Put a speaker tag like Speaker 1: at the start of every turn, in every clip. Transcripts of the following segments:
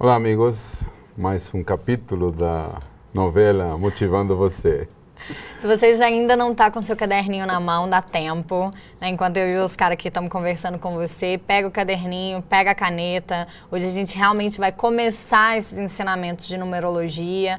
Speaker 1: Olá, amigos. Mais um capítulo da novela Motivando Você.
Speaker 2: Se você ainda não está com seu caderninho na mão, dá tempo, né? Enquanto eu e os caras aqui estamos conversando com você, pega o caderninho, pega a caneta. Hoje a gente realmente vai começar esses ensinamentos de numerologia.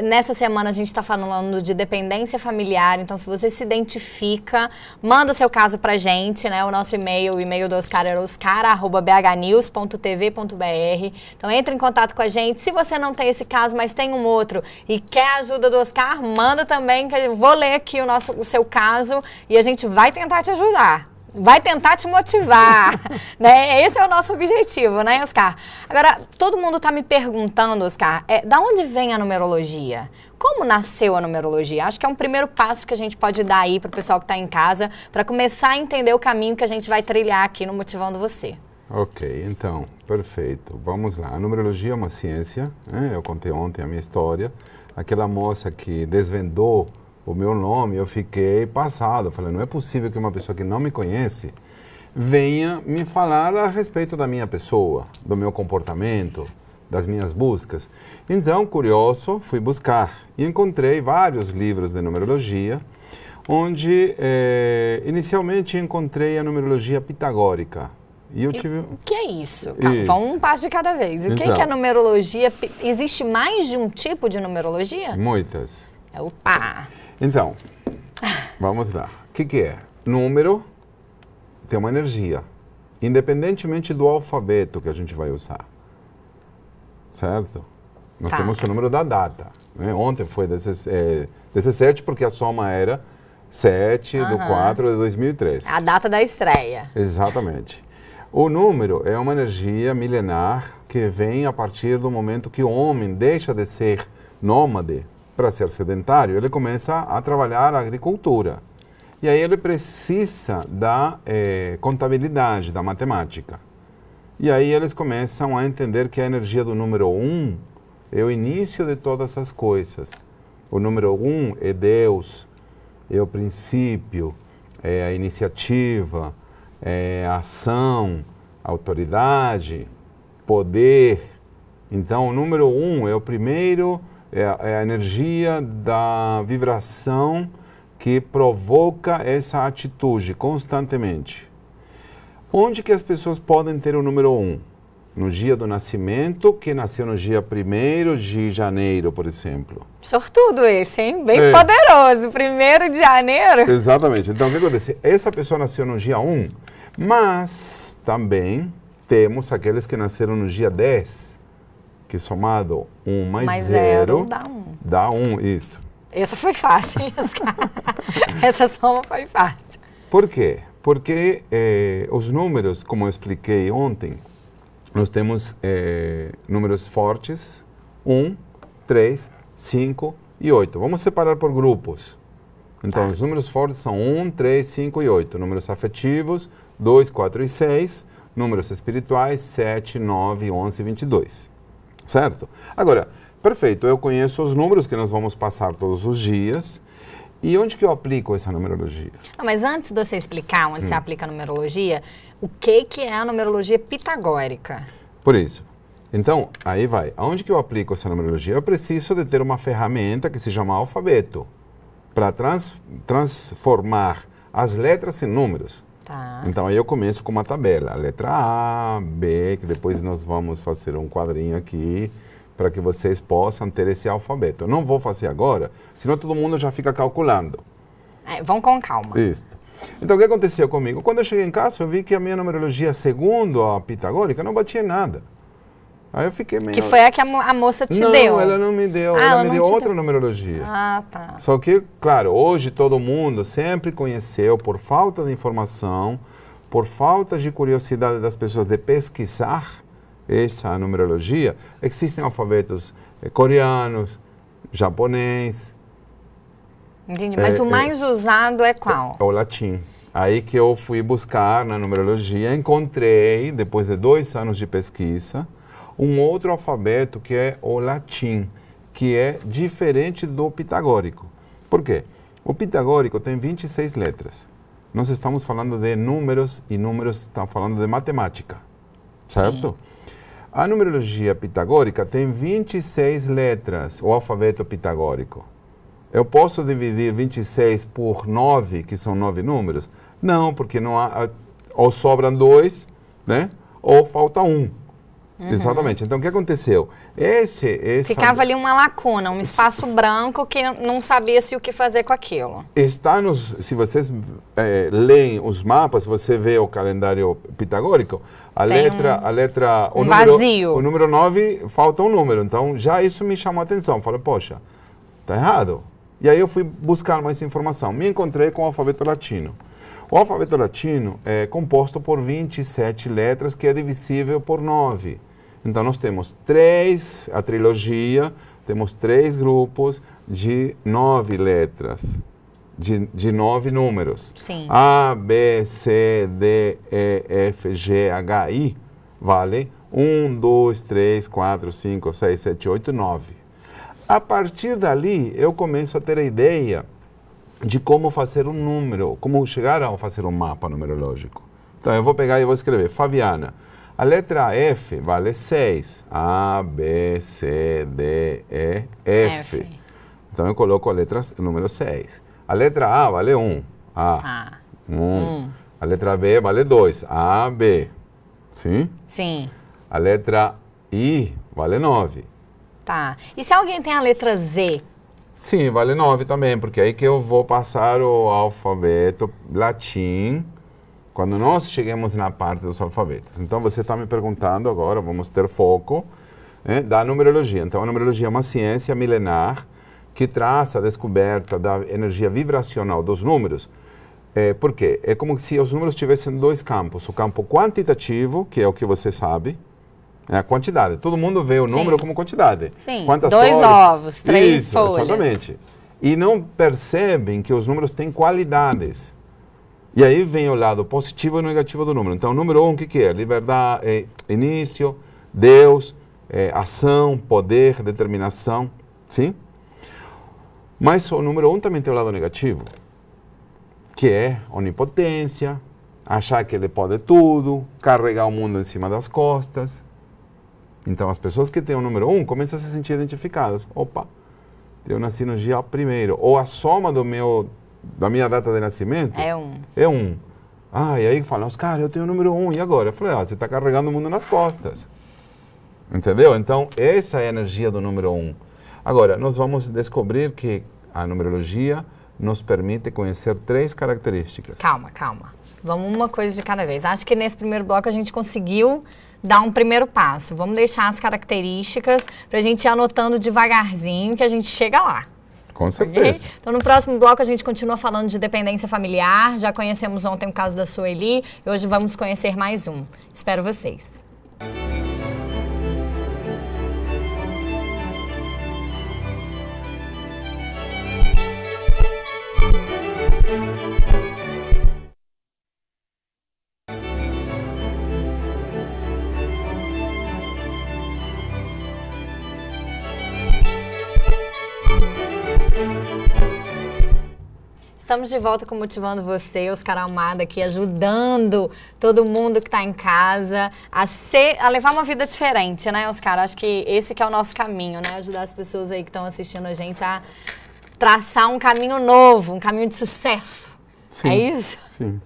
Speaker 2: Nessa semana a gente está falando de dependência familiar, então se você se identifica, manda seu caso pra gente, né? O nosso e-mail, o e-mail do Oscar era oscar@bhnews.tv.br. Então entre em contato com a gente. Se você não tem esse caso, mas tem um outro e quer a ajuda do Oscar, manda também, que eu vou ler aqui o seu caso e a gente vai tentar te ajudar. Vai tentar te motivar, né? Esse é o nosso objetivo, né, Oscar? Agora, todo mundo está me perguntando, Oscar, da onde vem a numerologia? Como nasceu a numerologia? Acho que é um primeiro passo que a gente pode dar aí para o pessoal que está em casa, para começar a entender o caminho que a gente vai trilhar aqui no Motivando Você.
Speaker 1: Ok, então, perfeito. Vamos lá. A numerologia é uma ciência, né? Eu contei ontem a minha história. Aquela moça que desvendou o meu nome, eu fiquei passado. Falei, não é possível que uma pessoa que não me conhece venha me falar a respeito da minha pessoa, do meu comportamento, das minhas buscas. Então, curioso, fui buscar e encontrei vários livros de numerologia, onde inicialmente encontrei a numerologia pitagórica. E eu tive...
Speaker 2: O que é isso? Calma, vamos um passo de cada vez. O que é a numerologia? Existe mais de um tipo de numerologia?
Speaker 1: Muitas.
Speaker 2: Opa!
Speaker 1: Então, vamos lá. O que é? Número tem uma energia, independentemente do alfabeto que a gente vai usar. Certo? Nós temos o número da data. Né? Ontem foi 17 porque a soma era 7 do 4 de 2003.
Speaker 2: A data da estreia.
Speaker 1: Exatamente. O número é uma energia milenar que vem a partir do momento que o homem deixa de ser nômade para ser sedentário, ele começa a trabalhar a agricultura. E aí ele precisa da contabilidade, da matemática. E aí eles começam a entender que a energia do número 1 é o início de todas as coisas. O número 1 é Deus, é o princípio, é a iniciativa, é a ação, a autoridade, poder. Então o número 1 é o primeiro... É a energia da vibração que provoca essa atitude constantemente. Onde que as pessoas podem ter o número 1? No dia do nascimento, que nasceu no dia 1º de janeiro, por exemplo.
Speaker 2: Sortudo esse, hein? Bem poderoso. 1º de janeiro.
Speaker 1: Exatamente. Então, o que acontece? Essa pessoa nasceu no dia 1, mas também temos aqueles que nasceram no dia 10. Que somado 1 mais 0
Speaker 2: dá 1.
Speaker 1: Dá 1, isso.
Speaker 2: Essa foi fácil, hein, Oscar? Essa soma foi fácil.
Speaker 1: Por quê? Porque os números, como eu expliquei ontem, nós temos números fortes, 1, 3, 5 e 8. Vamos separar por grupos. Então, os números fortes são 1, 3, 5 e 8. Números afetivos, 2, 4 e 6. Números espirituais, 7, 9, 11 e 22. Certo? Agora, perfeito, eu conheço os números que nós vamos passar todos os dias. E onde que eu aplico essa numerologia?
Speaker 2: Não, mas antes de você explicar onde você aplica a numerologia, o que é a numerologia pitagórica?
Speaker 1: Por isso. Então, aí vai. Aonde que eu aplico essa numerologia? Eu preciso de ter uma ferramenta que se chama alfabeto para transformar as letras em números.
Speaker 2: Tá.
Speaker 1: Então, aí eu começo com uma tabela, a letra A, B, que depois nós vamos fazer um quadrinho aqui para que vocês possam ter esse alfabeto. Eu não vou fazer agora, senão todo mundo já fica calculando.
Speaker 2: Vão com calma.
Speaker 1: Isso. Então, o que aconteceu comigo? Quando eu cheguei em casa, eu vi que a minha numerologia, segundo a pitagórica, não batia em nada. Aí eu fiquei meio...
Speaker 2: Que foi a que a moça te deu?
Speaker 1: Não, ela não me deu. Ela me deu outra numerologia.
Speaker 2: Ah, tá.
Speaker 1: Só que, claro, hoje todo mundo sempre conheceu, por falta de informação, por falta de curiosidade das pessoas de pesquisar essa numerologia, existem alfabetos coreanos, japonês.
Speaker 2: Entendi, mas o mais usado é qual?
Speaker 1: É o latim. Aí que eu fui buscar na numerologia, encontrei, depois de 2 anos de pesquisa, um outro alfabeto que é o latim, que é diferente do pitagórico. Por quê? O pitagórico tem 26 letras. Nós estamos falando de números e números estão falando de matemática, certo? Sim. A numerologia pitagórica tem 26 letras, o alfabeto pitagórico. Eu posso dividir 26 por 9, que são 9 números? Não, porque não há, ou sobram 2, né? Ou falta 1. Exatamente. Então, o que aconteceu?
Speaker 2: Ficava ali uma lacuna, um espaço branco que não sabia se o que fazer com aquilo.
Speaker 1: Se vocês leem os mapas, você vê o calendário pitagórico,
Speaker 2: vazio.
Speaker 1: O número 9, falta um número. Então, já isso me chamou a atenção. Falei, poxa, tá errado. E aí eu fui buscar mais informação. Me encontrei com o alfabeto latino. O alfabeto latino é composto por 27 letras, que é divisível por 9. Então, nós temos a trilogia, temos 3 grupos de 9 letras, de 9 números.
Speaker 2: Sim.
Speaker 1: A, B, C, D, E, F, G, H, I, vale 1, 2, 3, 4, 5, 6, 7, 8, 9. A partir dali, eu começo a ter a ideia de como fazer um número, como chegar a fazer um mapa numerológico. Então, eu vou pegar e vou escrever Fabiana. A letra F vale 6. A, B, C, D, E, F. Então, eu coloco o número 6. A letra A vale 1. A. 1. A letra B vale 2. A, B. Sim?
Speaker 2: Sim.
Speaker 1: A letra I vale 9.
Speaker 2: Tá. E se alguém tem a letra Z?
Speaker 1: Sim, vale 9 também, porque aí que eu vou passar o alfabeto latim quando nós chegamos na parte dos alfabetos. Então, você está me perguntando agora, vamos ter foco da numerologia. Então, a numerologia é uma ciência milenar que traz a descoberta da energia vibracional dos números. Por quê? É como se os números tivessem 2 campos. O campo quantitativo, que é o que você sabe, é a quantidade. Todo mundo vê o número como quantidade.
Speaker 2: Sim,
Speaker 1: quantas
Speaker 2: 2 ovos, 3
Speaker 1: Isso,
Speaker 2: folhas.
Speaker 1: Exatamente. E não percebem que os números têm qualidades. E aí vem o lado positivo e negativo do número. Então, o número 1, o que é? Liberdade, início, Deus, ação, poder, determinação. Sim? Mas o número 1 também tem o lado negativo, que é onipotência, achar que ele pode tudo, carregar o mundo em cima das costas. Então, as pessoas que têm o número 1 começam a se sentir identificadas. Opa, eu nasci no dia 1º. Ou a soma da minha data de nascimento
Speaker 2: é 1.
Speaker 1: É 1. E aí falam, Oscar, eu tenho o número 1, e agora? Eu falei, você está carregando o mundo nas costas. Entendeu? Então, essa é a energia do número 1. Agora, nós vamos descobrir que a numerologia nos permite conhecer 3 características.
Speaker 2: Calma. Vamos uma coisa de cada vez. Acho que nesse primeiro bloco a gente conseguiu dar um primeiro passo. Vamos deixar as características para a gente ir anotando devagarzinho que a gente chega lá.
Speaker 1: Com certeza.
Speaker 2: Okay? Então, no próximo bloco a gente continua falando de dependência familiar. Já conhecemos ontem o caso da Sueli e hoje vamos conhecer mais um. Espero vocês. Estamos de volta com Motivando Você, Oscar Almada aqui ajudando todo mundo que está em casa a levar uma vida diferente, né, Oscar? Acho que esse que é o nosso caminho, né? Ajudar as pessoas aí que estão assistindo a gente a traçar um caminho novo, um caminho de sucesso.
Speaker 1: Sim,
Speaker 2: é isso?
Speaker 1: Sim,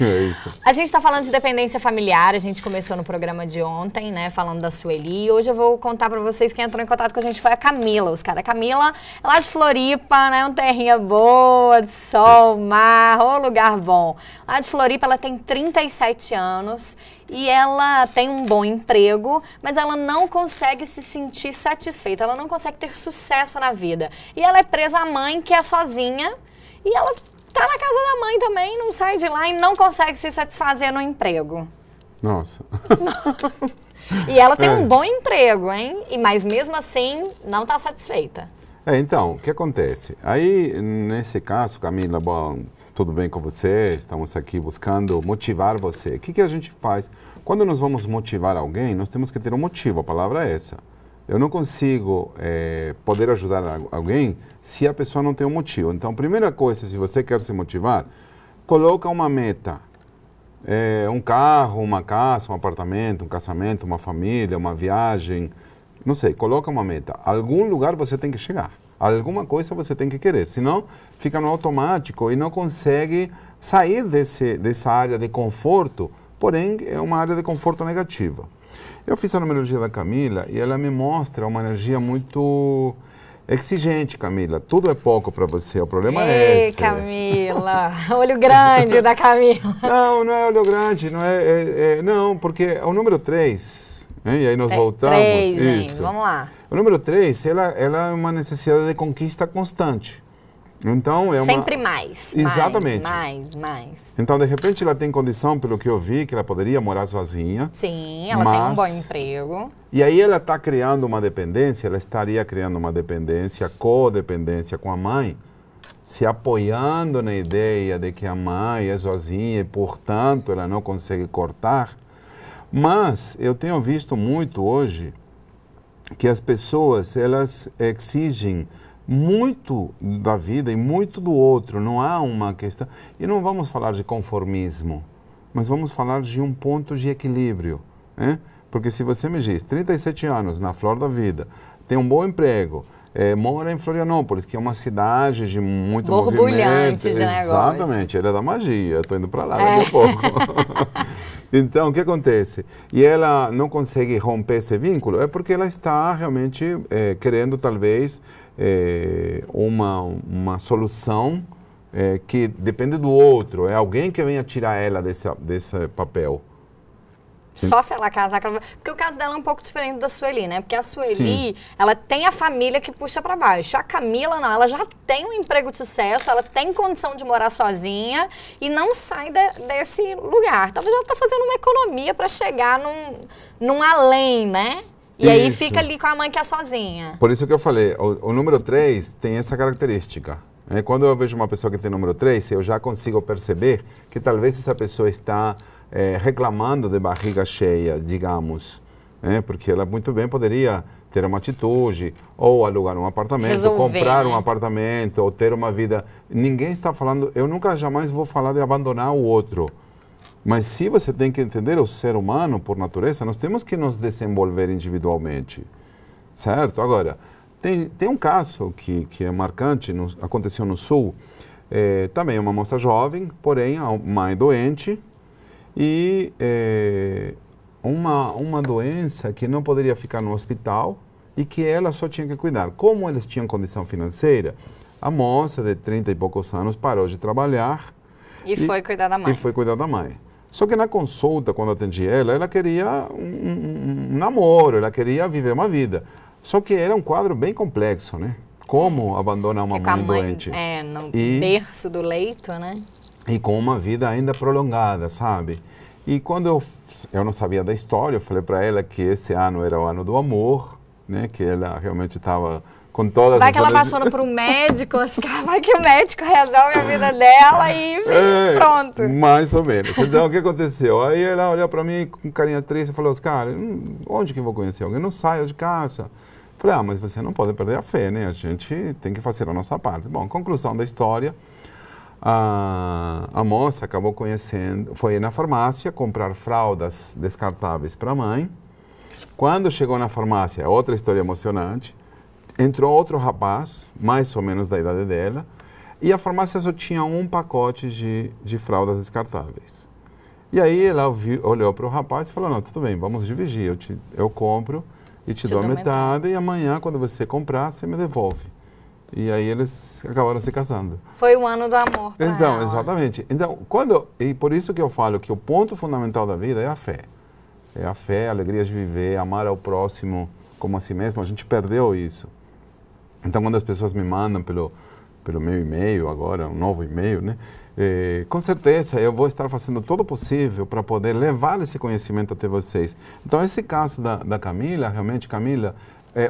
Speaker 1: é isso.
Speaker 2: A gente está falando de dependência familiar, a gente começou no programa de ontem, né, falando da Sueli. Hoje eu vou contar para vocês quem entrou em contato com a gente foi a Camila, Oscar. A Camila é lá de Floripa, né, uma terrinha boa, de sol, mar, lugar bom. Lá de Floripa, ela tem 37 anos e ela tem um bom emprego, mas ela não consegue se sentir satisfeita, ela não consegue ter sucesso na vida. E ela é presa à mãe, que é sozinha, e ela tá na casa da mãe também, não sai de lá e não consegue se satisfazer no emprego.
Speaker 1: Nossa.
Speaker 2: E ela tem um bom emprego, hein? Mas mesmo assim, não tá satisfeita.
Speaker 1: Então, o que acontece? Aí, nesse caso, Camila, bom, tudo bem com você? Estamos aqui buscando motivar você. O que a gente faz? Quando nós vamos motivar alguém, nós temos que ter um motivo, a palavra é essa. Eu não consigo poder ajudar alguém se a pessoa não tem um motivo. Então, primeira coisa, se você quer se motivar, coloca uma meta. um carro, uma casa, um apartamento, um casamento, uma família, uma viagem. Não sei, coloca uma meta. Algum lugar você tem que chegar. Alguma coisa você tem que querer. Senão, fica no automático e não consegue sair dessa área de conforto. Porém, é uma área de conforto negativa. Eu fiz a numerologia da Camila e ela me mostra uma energia muito exigente, Camila. Tudo é pouco para você, o problema é esse.
Speaker 2: Camila, olho grande da Camila.
Speaker 1: Não, não é olho grande, não, porque o número 3, e aí nós voltamos.
Speaker 2: 3, gente, vamos lá.
Speaker 1: O número 3, ela é uma necessidade de conquista constante. Então,
Speaker 2: sempre mais.
Speaker 1: Exatamente.
Speaker 2: Mais.
Speaker 1: Então, de repente, ela tem condição, pelo que eu vi, que ela poderia morar sozinha.
Speaker 2: Sim, ela tem um bom emprego.
Speaker 1: E aí ela está criando uma dependência, ela estaria criando uma dependência, codependência com a mãe, se apoiando na ideia de que a mãe é sozinha e, portanto, ela não consegue cortar. Mas eu tenho visto muito hoje que as pessoas, elas exigem muito da vida e muito do outro. Não há uma questão... E não vamos falar de conformismo, mas vamos falar de um ponto de equilíbrio. Porque se você me diz, 37 anos, na flor da vida, tem um bom emprego, mora em Florianópolis, que é uma cidade de muito movimento.
Speaker 2: De
Speaker 1: Exatamente, ele é da magia, estou indo para lá daqui a pouco. Então, o que acontece? E ela não consegue romper esse vínculo, é porque ela está realmente querendo, talvez, uma solução que depende do outro, é alguém que venha tirar ela desse papel.
Speaker 2: Só se ela casar, porque o caso dela é um pouco diferente da Sueli, né? Porque a Sueli, ela tem a família que puxa para baixo. A Camila não, ela já tem um emprego de sucesso, ela tem condição de morar sozinha e não sai desse lugar. Talvez ela tá fazendo uma economia para chegar num além, né? E aí fica ali com a mãe que é sozinha.
Speaker 1: Por isso que eu falei, o número 3 tem essa característica. Quando eu vejo uma pessoa que tem número 3, eu já consigo perceber que talvez essa pessoa está reclamando de barriga cheia, digamos. Porque ela muito bem poderia ter uma atitude, ou alugar um apartamento, comprar um apartamento, ou ter uma vida... Ninguém está falando... Eu nunca, jamais vou falar de abandonar o outro. Mas se você tem que entender o ser humano, por natureza, nós temos que nos desenvolver individualmente, certo? Agora, tem um caso que é marcante, aconteceu no Sul, também uma moça jovem, porém a mãe doente, e uma doença que não poderia ficar no hospital e que ela só tinha que cuidar. Como eles tinham condição financeira, a moça de 30 e poucos anos parou de trabalhar
Speaker 2: e foi cuidar da mãe.
Speaker 1: E foi cuidar da mãe. Só que na consulta, quando atendi ela queria um namoro, ela queria viver uma vida. Só que era um quadro bem complexo, né? Como abandonar uma mãe doente?
Speaker 2: No berço do leito, né?
Speaker 1: E com uma vida ainda prolongada, sabe? E quando eu não sabia da história, eu falei para ela que esse ano era o ano do amor, né? Que ela realmente estava com todas
Speaker 2: vai que ela passou por um médico, vai que o médico resolve a vida dela e pronto.
Speaker 1: Mais ou menos. Então, o que aconteceu? Aí ela olhou para mim com carinha triste e falou, Oscar, onde que eu vou conhecer alguém? Eu não saio de casa. Falei, mas você não pode perder a fé, né? A gente tem que fazer a nossa parte. Bom, conclusão da história, a moça acabou conhecendo, foi na farmácia comprar fraldas descartáveis para a mãe. Quando chegou na farmácia, outra história emocionante, entrou outro rapaz, mais ou menos da idade dela, e a farmácia só tinha um pacote de fraldas descartáveis. E aí ela olhou para o rapaz e falou, não, tudo bem, vamos dividir, eu compro e te dou metade, e amanhã, quando você comprar, você me devolve. E aí eles acabaram se casando.
Speaker 2: Foi o ano do amor pra
Speaker 1: Então,
Speaker 2: ela.
Speaker 1: exatamente. Então, e por isso que eu falo que o ponto fundamental da vida é a fé. É a fé, a alegria de viver, amar ao próximo como a si mesmo. A gente perdeu isso. Então, quando as pessoas me mandam pelo meu e-mail agora, um novo e-mail, né? Com certeza eu vou estar fazendo todo o possível para poder levar esse conhecimento até vocês. Então, esse caso da Camila, realmente, Camila,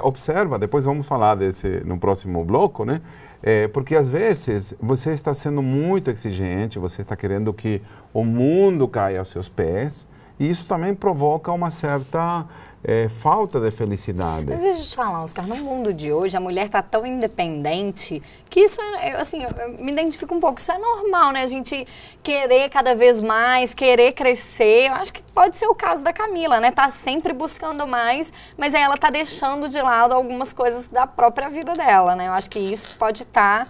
Speaker 1: observa, depois vamos falar desse no próximo bloco, né? Porque às vezes você está sendo muito exigente, você está querendo que o mundo caia aos seus pés, e isso também provoca uma certa falta de felicidade.
Speaker 2: Mas deixa eu te falar, Oscar, no mundo de hoje, a mulher está tão independente que isso, assim, eu me identifico um pouco, isso é normal, né? A gente querer cada vez mais, querer crescer. Eu acho que pode ser o caso da Camila, né? Tá sempre buscando mais, mas aí ela tá deixando de lado algumas coisas da própria vida dela, né? Eu acho que isso pode estar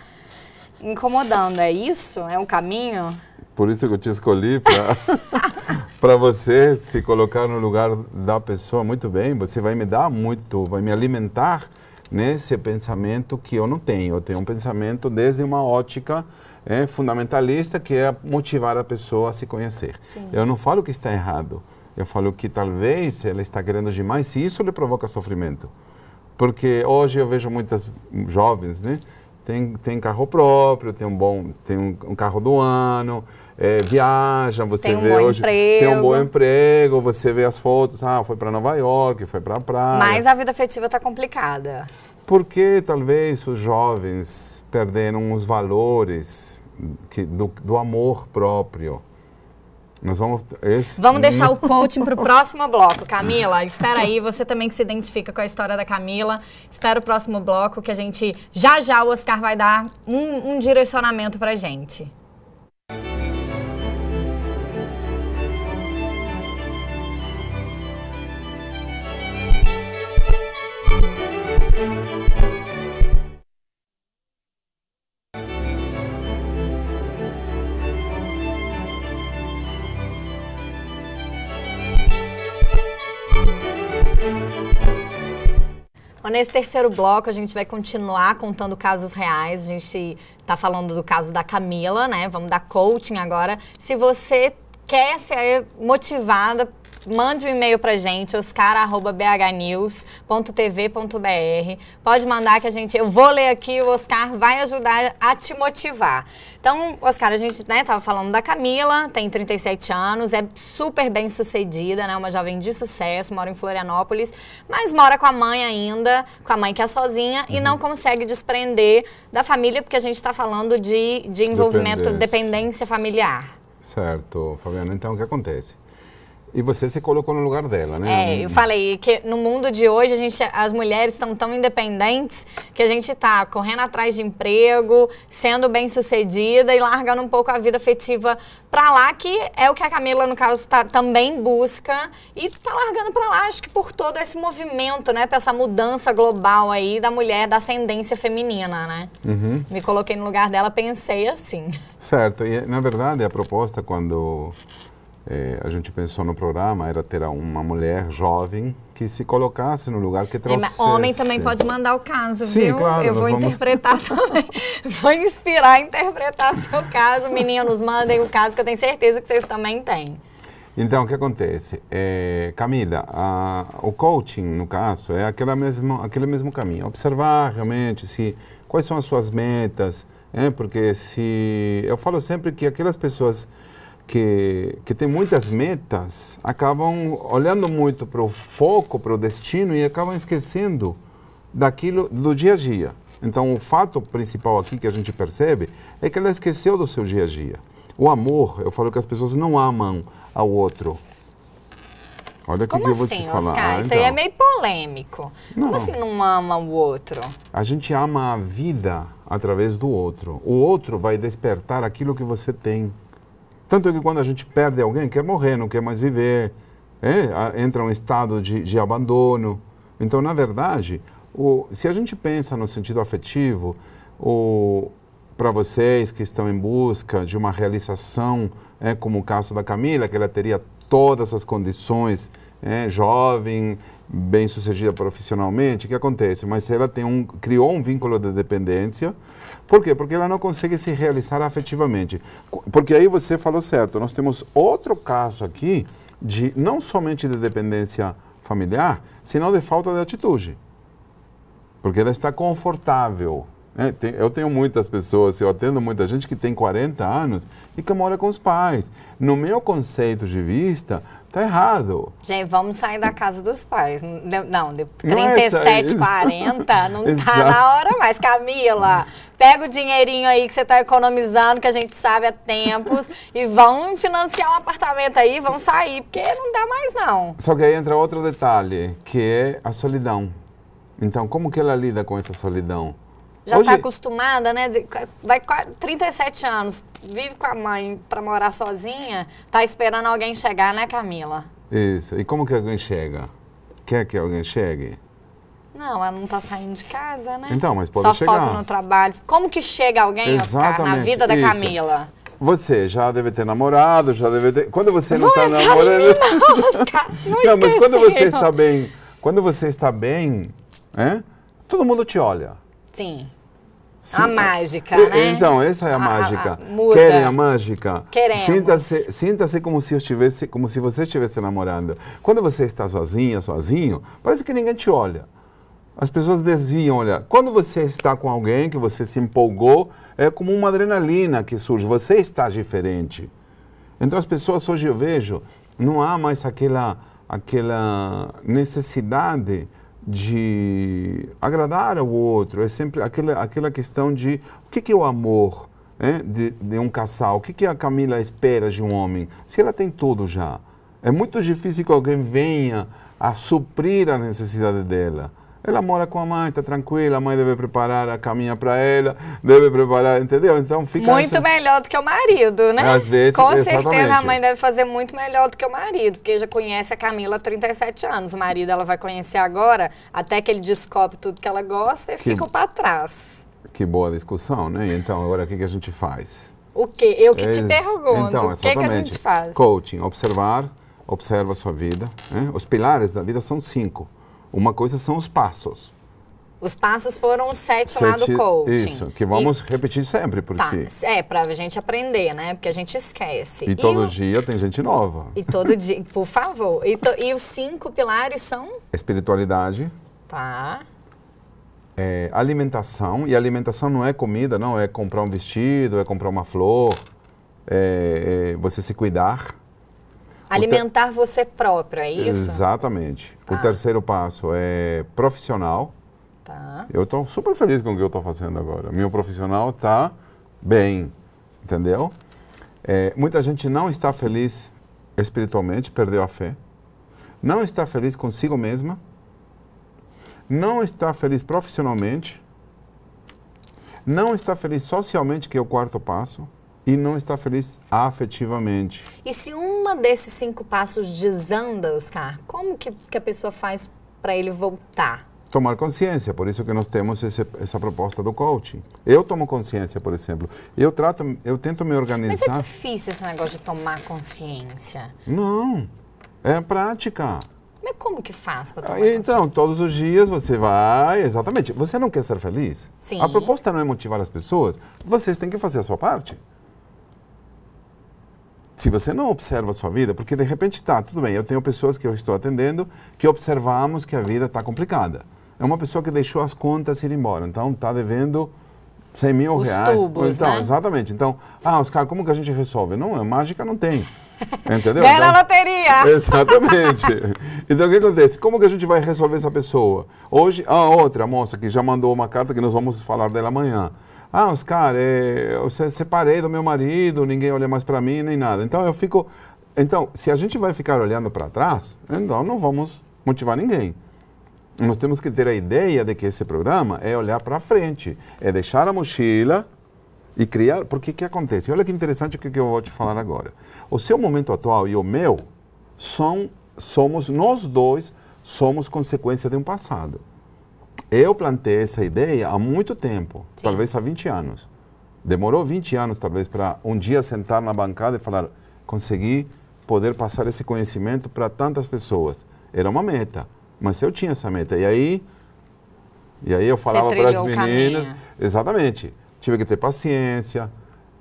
Speaker 2: incomodando. É isso? É um caminho?
Speaker 1: Por isso que eu te escolhi para você se colocar no lugar da pessoa muito bem. Você vai me dar muito, vai me alimentar nesse pensamento que eu não tenho. Eu tenho um pensamento desde uma ótica fundamentalista, que é motivar a pessoa a se conhecer. Sim. Eu não falo que está errado. Eu falo que talvez ela está querendo demais e isso lhe provoca sofrimento. Porque hoje eu vejo muitas jovens, né? Tem carro próprio, tem um carro do ano, viaja, você
Speaker 2: tem um
Speaker 1: vê
Speaker 2: bom
Speaker 1: hoje,
Speaker 2: emprego.
Speaker 1: Tem um bom emprego, você vê as fotos, foi para Nova York, foi para a praia.
Speaker 2: Mas a vida afetiva está complicada.
Speaker 1: Porque talvez os jovens perderam os valores do amor próprio. Vamos deixar o coaching para o próximo bloco. Camila, espera aí, você também que se identifica com a história da Camila, espera o próximo bloco que a gente, já o Oscar vai dar um direcionamento para a gente. Nesse terceiro bloco, a gente vai continuar contando casos reais. A gente está falando do caso da Camila, né? Vamos dar coaching agora. Se você quer ser motivada, mande um e-mail pra gente, oscar@bhnews.tv.br. Pode mandar que eu vou ler aqui, o Oscar vai ajudar a te motivar. Então, Oscar, a gente tava falando da Camila, tem 37 anos, é super bem sucedida, né? Uma jovem de sucesso, mora em Florianópolis, mas mora com a mãe ainda, com a mãe que é sozinha e não consegue desprender da família, porque a gente está falando de envolvimento, dependência familiar. Certo, Fabiana. Então, o que acontece? E você se colocou no lugar dela, né?
Speaker 2: Eu falei que no mundo de hoje as mulheres estão tão independentes que a gente está correndo atrás de emprego, sendo bem-sucedida e largando um pouco a vida afetiva para lá, que é o que a Camila, no caso, também busca e está largando para lá, acho que por todo esse movimento, né? Para essa mudança global aí da mulher, da ascendência feminina, né? Uhum. Me coloquei no lugar dela, pensei assim.
Speaker 1: Certo, e na verdade a proposta quando a gente pensou no programa era ter uma mulher jovem que se colocasse no lugar que trouxesse...
Speaker 2: Homem também pode mandar o caso,
Speaker 1: sim,
Speaker 2: viu?
Speaker 1: Claro,
Speaker 2: eu vou interpretar também. Vou inspirar a interpretar seu caso. Meninos, mandem o caso que eu tenho certeza que vocês também têm.
Speaker 1: Então, o que acontece? Camila, o coaching, no caso, é aquele mesmo caminho. Observar realmente quais são as suas metas, porque eu falo sempre que aquelas pessoas que tem muitas metas, acabam olhando muito para o foco, para o destino e acabam esquecendo daquilo do dia a dia. Então, o fato principal aqui que a gente percebe é que ela esqueceu do seu dia a dia. O amor, eu falo que as pessoas não amam ao outro. Olha o que eu vou te falar.
Speaker 2: Oscar? Isso aí é meio polêmico.
Speaker 1: Não.
Speaker 2: Como assim não ama o outro?
Speaker 1: A gente ama a vida através do outro. O outro vai despertar aquilo que você tem. Tanto que quando a gente perde alguém, quer morrer, não quer mais viver, entra um estado de abandono. Então, na verdade, se a gente pensa no sentido afetivo, para vocês que estão em busca de uma realização, como o caso da Camila, que ela teria todas as condições, jovem, bem-sucedida profissionalmente, o que acontece? Mas ela criou um vínculo de dependência. Por quê? Porque ela não consegue se realizar afetivamente. Porque aí você falou certo, nós temos outro caso aqui, não somente de dependência familiar, senão de falta de atitude. Porque ela está confortável. Eu tenho muitas pessoas, eu atendo muita gente que tem 40 anos e que mora com os pais. No meu conceito de vista, está errado.
Speaker 2: Gente, vamos sair da casa dos pais. Não, de 37, 40, não está na hora mais. Camila, pega o dinheirinho aí que você está economizando, que a gente sabe há tempos, e vão financiar um apartamento aí, vão sair, porque não dá mais não.
Speaker 1: Só que aí entra outro detalhe, que é a solidão. Então, como que ela lida com essa solidão?
Speaker 2: Já está acostumada, né? Vai 37 anos, vive com a mãe para morar sozinha, tá esperando alguém chegar, né, Camila?
Speaker 1: Isso. E como que alguém chega? Quer que alguém chegue?
Speaker 2: Não, ela não está saindo de casa, né?
Speaker 1: Então, mas pode
Speaker 2: só
Speaker 1: chegar.
Speaker 2: Só foca no trabalho. Como que chega alguém, Oscar, na vida da Camila?
Speaker 1: Você já deve ter namorado, já deve ter... Quando você não está namorando...
Speaker 2: Não, Oscar, não,
Speaker 1: mas quando você está bem, todo mundo te olha.
Speaker 2: Sim.
Speaker 1: Sim.
Speaker 2: A mágica, né?
Speaker 1: Então, essa é a mágica.
Speaker 2: Muda.
Speaker 1: Querem a mágica?
Speaker 2: Queremos.
Speaker 1: Sinta-se como se você estivesse namorando. Quando você está sozinha, sozinho, parece que ninguém te olha. As pessoas desviam olhar. Quando você está com alguém que você se empolgou, é como uma adrenalina que surge. Você está diferente. Então, as pessoas hoje eu vejo, não há mais aquela necessidade de agradar ao outro. É sempre aquela questão de o que é o amor de um casal. O que a Camila espera de um homem? Se ela tem tudo já. É muito difícil que alguém venha a suprir a necessidade dela. Ela mora com a mãe, está tranquila, a mãe deve preparar a caminha para ela, deve preparar, entendeu? Então fica...
Speaker 2: Muito melhor do que o marido, né?
Speaker 1: Às vezes,
Speaker 2: com
Speaker 1: exatamente.
Speaker 2: certeza a mãe deve fazer muito melhor do que o marido, porque já conhece a Camila há 37 anos. O marido ela vai conhecer agora, até que ele descobre tudo que ela gosta e fica para trás.
Speaker 1: Que boa discussão, né? Então, agora o que a gente faz?
Speaker 2: O quê? Eu que te pergunto,
Speaker 1: então,
Speaker 2: o que a gente faz?
Speaker 1: Coaching, observa a sua vida. Os pilares da vida são 5. Uma coisa são os passos.
Speaker 2: Os passos foram os 7 lá do coaching.
Speaker 1: Isso, que vamos repetir sempre, porque...
Speaker 2: Pra gente aprender, né? Porque a gente esquece.
Speaker 1: E todo dia tem gente nova.
Speaker 2: E todo dia, por favor. E os 5 pilares são?
Speaker 1: Espiritualidade.
Speaker 2: Tá.
Speaker 1: Alimentação. E alimentação não é comida, não. É comprar um vestido, é comprar uma flor. É você se cuidar.
Speaker 2: Alimentar você própria, é isso?
Speaker 1: Exatamente.
Speaker 2: Tá.
Speaker 1: O terceiro passo é profissional.
Speaker 2: Tá.
Speaker 1: Eu estou super feliz com o que eu estou fazendo agora. Meu profissional está bem, entendeu? Muita gente não está feliz espiritualmente, perdeu a fé. Não está feliz consigo mesma. Não está feliz profissionalmente. Não está feliz socialmente, que é o quarto passo. E não está feliz afetivamente. E
Speaker 2: se uma desses 5 passos desanda, Oscar, como que a pessoa faz para ele voltar?
Speaker 1: Tomar consciência, por isso que nós temos essa proposta do coaching. Eu tomo consciência, por exemplo. Eu tento me organizar...
Speaker 2: Mas é difícil esse negócio de tomar consciência.
Speaker 1: Não, é prática.
Speaker 2: Mas como que faz para tomar consciência?
Speaker 1: Então, todos os dias você vai... Exatamente. Você não quer ser feliz?
Speaker 2: Sim.
Speaker 1: A proposta não é motivar as pessoas. Vocês têm que fazer a sua parte. Se você não observa a sua vida, porque de repente tudo bem, eu tenho pessoas que eu estou atendendo que observamos que a vida está complicada. É uma pessoa que deixou as contas ir embora, então está devendo 100 mil reais.
Speaker 2: Tubos,
Speaker 1: então,
Speaker 2: né?
Speaker 1: Exatamente. Então, Oscar, como que a gente resolve? Não, mágica não tem. Entendeu?
Speaker 2: Ganha na loteria!
Speaker 1: Exatamente. Então, o que acontece? Como que a gente vai resolver essa pessoa? Hoje, outra moça que já mandou uma carta que nós vamos falar dela amanhã. Oscar, eu separei do meu marido, ninguém olha mais para mim, nem nada. Então, Então, se a gente vai ficar olhando para trás, então não vamos motivar ninguém. Nós temos que ter a ideia de que esse programa é olhar para frente, é deixar a mochila e criar... Porque o que acontece? Olha que interessante o que eu vou te falar agora. O seu momento atual e o meu nós dois somos consequência de um passado. Eu plantei essa ideia há muito tempo,
Speaker 2: Sim.
Speaker 1: talvez há 20 anos. Demorou 20 anos, talvez, para um dia sentar na bancada e falar, consegui poder passar esse conhecimento para tantas pessoas. Era uma meta, mas eu tinha essa meta. E aí eu falava para as meninas, exatamente, tive que ter paciência,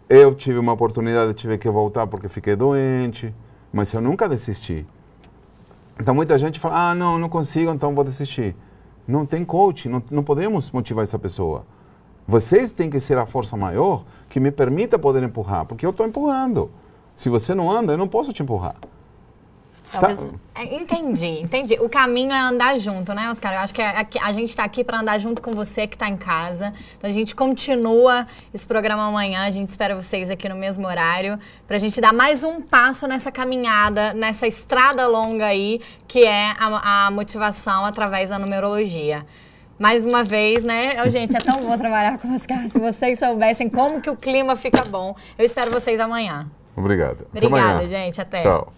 Speaker 1: eu tive uma oportunidade, tive que voltar porque fiquei doente, mas eu nunca desisti. Então muita gente fala, não consigo, então vou desistir. Não tem coach, não podemos motivar essa pessoa. Vocês têm que ser a força maior que me permita poder empurrar, porque eu estou empurrando. Se você não anda, eu não posso te empurrar.
Speaker 2: Talvez, entendi. O caminho é andar junto, né, Oscar? Eu acho que a gente está aqui para andar junto com você que está em casa. Então a gente continua esse programa amanhã. A gente espera vocês aqui no mesmo horário para a gente dar mais um passo nessa caminhada, nessa estrada longa aí, que é a motivação através da numerologia. Mais uma vez, né? Gente, é tão bom trabalhar com o Oscar. Se vocês soubessem como que o clima fica bom. Eu espero vocês amanhã.
Speaker 1: Obrigado.
Speaker 2: Obrigada, gente. Até.
Speaker 1: Tchau.